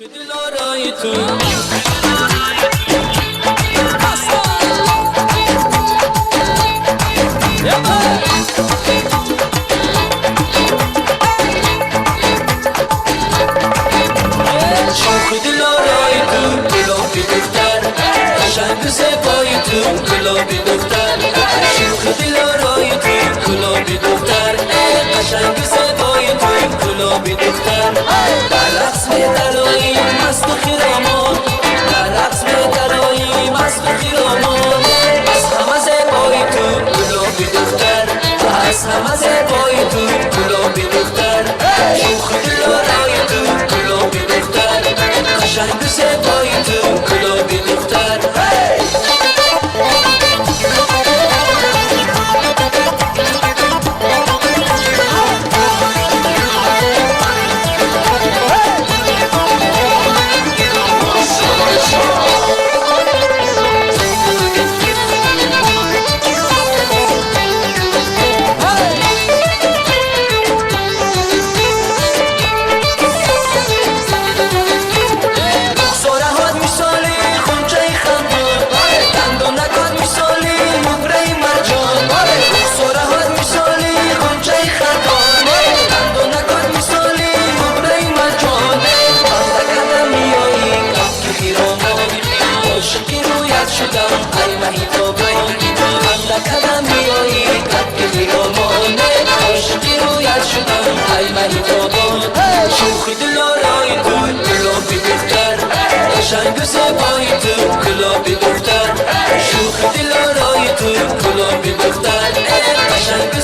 دلارای تو شوخ دلارای تو گلابی دختر قشنگ زیبای تو گلابی دختر شوخ دلارای تو گلابی دختر قشنگ زیبای تو گلابی دختر در رقص درایی مست و خرامان در رقص درایی مست و خرامان از همه زیبای تو گلابی دختر از همه زیبای تو گلابی دختر شوخ دلارای تو گلابی دختر قشنگ زیبای تو گلابی دختر شوخ دلارای تو گلابی دختر قشنگ زیبای تو گلابی دختر شوخ دلارای تو گلابی دختر قشنگ